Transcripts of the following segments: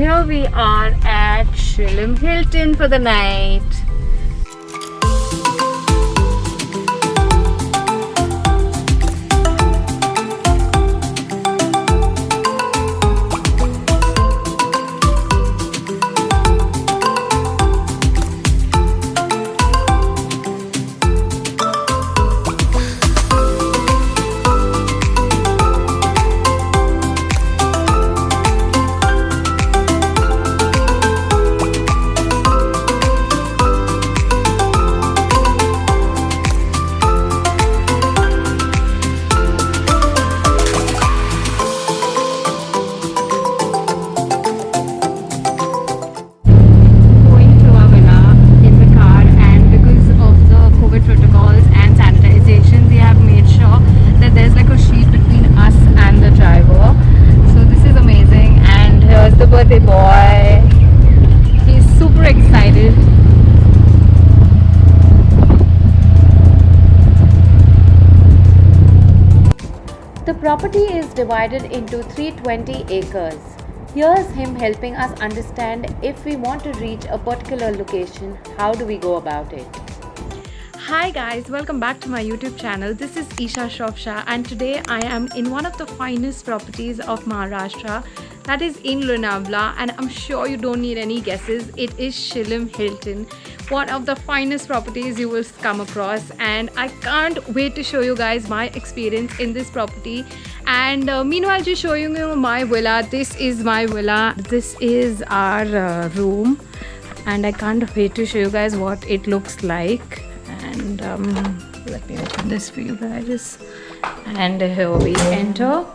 here we are at Shillem Hilton for the night. Birthday boy, he's super excited. The property is divided into 320 acres. Here's him helping us understand if we want to reach a particular location, how do we go about it? Hi guys, welcome back to my YouTube channel. This is Isha Shropshire and today I am in one of the finest properties of Maharashtra, that is in Lonavala, and I'm sure you don't need any guesses. It is Shillem Hilton, one of the finest properties you will come across, and I can't wait to show you guys my experience in this property. And meanwhile, just showing you my villa. This is my villa. This is our room, and I can't wait to show you guys what it looks like. And let me open this for you guys. And here we enter.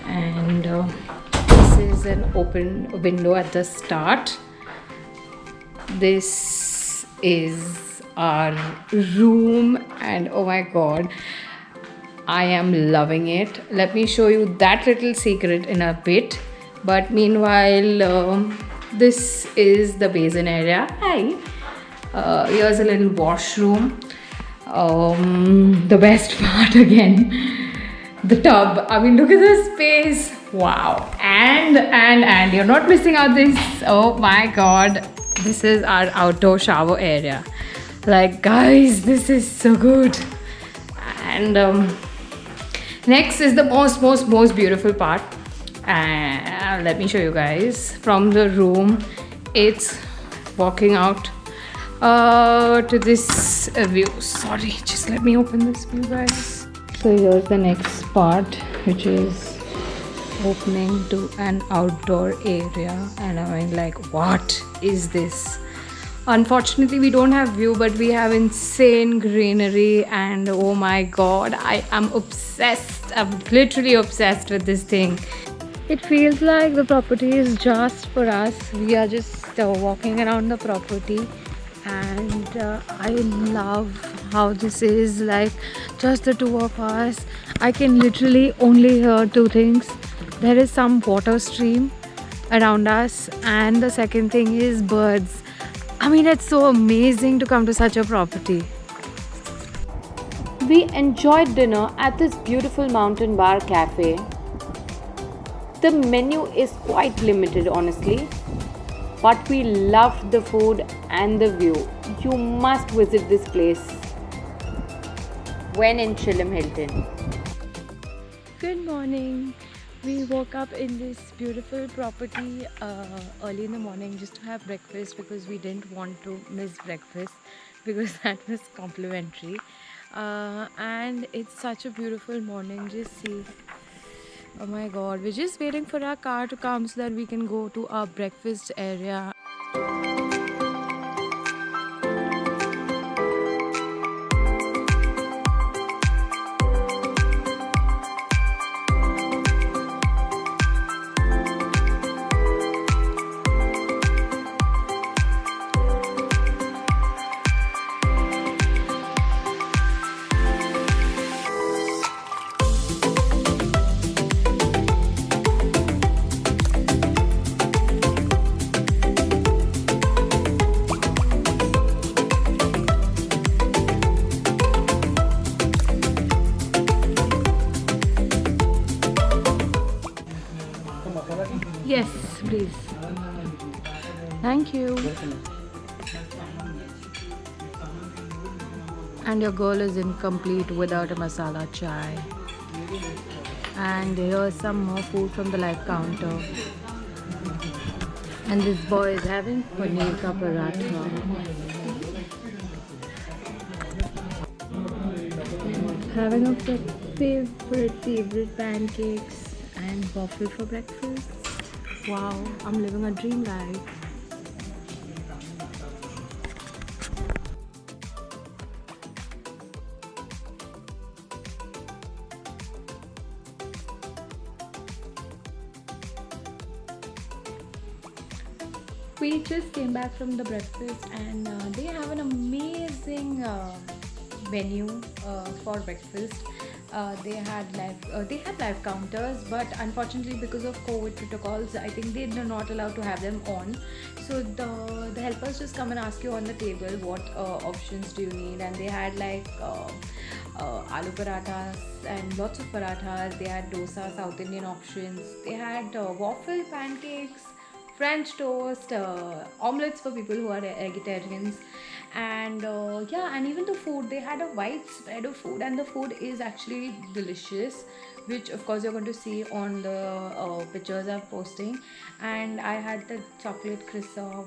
And this is an open window at the start. This is our room, and oh my god, I am loving it. Let me show you that little secret in a bit. But meanwhile, this is the basin area. Hi. Here's a little washroom. The best part again, the tub. I mean, look at this space. Wow. And you're not missing out this. Oh my god. This is our outdoor shower area. Like guys, this is so good. And next is the most beautiful part. Let me show you guys from the room. It's walking out to this view. Sorry, just let me open this for you guys. So here's the next part, which is opening to an outdoor area, and I mean, like, what is this? Unfortunately, we don't have view, but we have insane greenery, and oh my god, I am obsessed. I'm literally obsessed with this thing. It feels like the property is just for us. We are just walking around the property, and I love how this is like just the two of us. I can literally only hear two things. There is some water stream around us, and the second thing is birds. I mean, it's so amazing to come to such a property. We enjoyed dinner at this beautiful mountain bar cafe. The menu is quite limited, honestly, but we loved the food and the view. You must visit this place when in Shillem Hilton. Good morning. We woke up in this beautiful property early in the morning just to have breakfast, because we didn't want to miss breakfast because that was complimentary. And it's such a beautiful morning. Just see. Oh my god, we're just waiting for our car to come so that we can go to our breakfast area. Yes, please. Thank you. And your girl is incomplete without a masala chai. And here's some more food from the live counter. And this boy is having paneer ka paratha. Having up the favorite pancakes and waffle for breakfast. Wow, I'm living a dream life. We just came back from the breakfast and they have an amazing menu for breakfast. They had live counters, but unfortunately because of COVID protocols, I think they are not allowed to have them on. So the helpers just come and ask you on the table what options do you need, and they had like aloo parathas and lots of parathas. They had dosa, South Indian options. They had waffle, pancakes, French toast, omelets for people who are vegetarians, and yeah, and even the food, they had a wide spread of food, and the food is actually delicious, which of course you're going to see on the pictures I'm posting. And I had the chocolate croissant,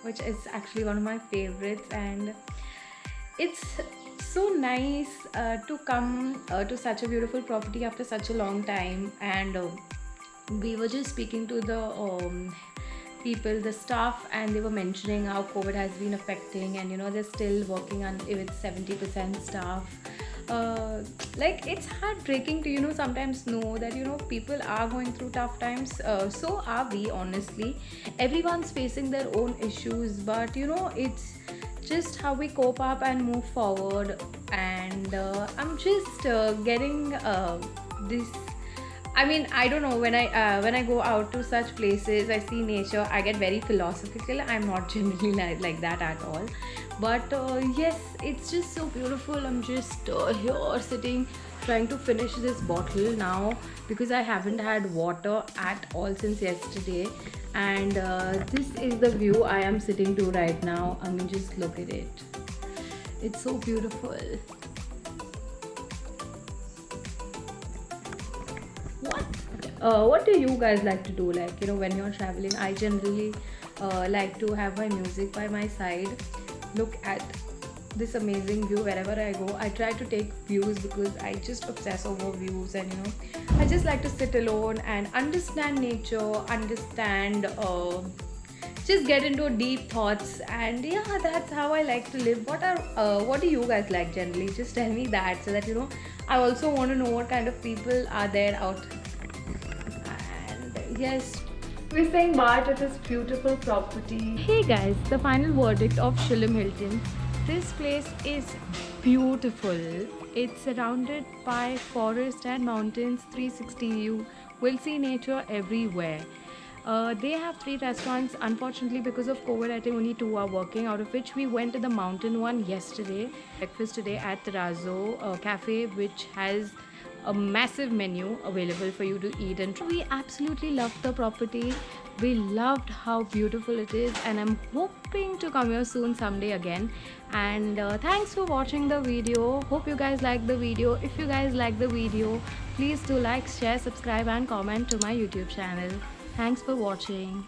which is actually one of my favorites, and it's so nice to come to such a beautiful property after such a long time. And we were just speaking to the people, the staff, and they were mentioning how COVID has been affecting, and they're still working on with 70% staff. Like, it's heartbreaking to sometimes know that people are going through tough times. So are we, honestly. Everyone's facing their own issues, but it's just how we cope up and move forward. And I'm just getting this. I mean, I don't know, when I go out to such places, I see nature, I get very philosophical. I'm not generally like that at all, but yes, it's just so beautiful. I'm just here sitting trying to finish this bottle now because I haven't had water at all since yesterday. And this is the view I am sitting to right now. I mean, just look at it. It's so beautiful. What do you guys like to do, like when you're traveling? I generally like to have my music by my side, look at this amazing view wherever I go. I try to take views because I just obsess over views, and I just like to sit alone and understand nature, understand just get into deep thoughts. And yeah, that's how I like to live. What do you guys like generally? Just tell me that, so that I also want to know what kind of people are there out. Yes, we're saying bye to this beautiful property. Hey guys, the final verdict of Shillong Hilton. This place is beautiful. It's surrounded by forest and mountains, 360 view. We'll see nature everywhere. They have 3 restaurants. Unfortunately, because of COVID, I think only 2 are working, out of which we went to the mountain one yesterday. Breakfast today at Terrazzo Cafe, which has a massive menu available for you to eat. And we absolutely loved the property. We loved how beautiful it is, and I'm hoping to come here soon someday again. And thanks for watching the video. Hope you guys like the video. If you guys like the video, please do like, share, subscribe and comment to my YouTube channel. Thanks for watching.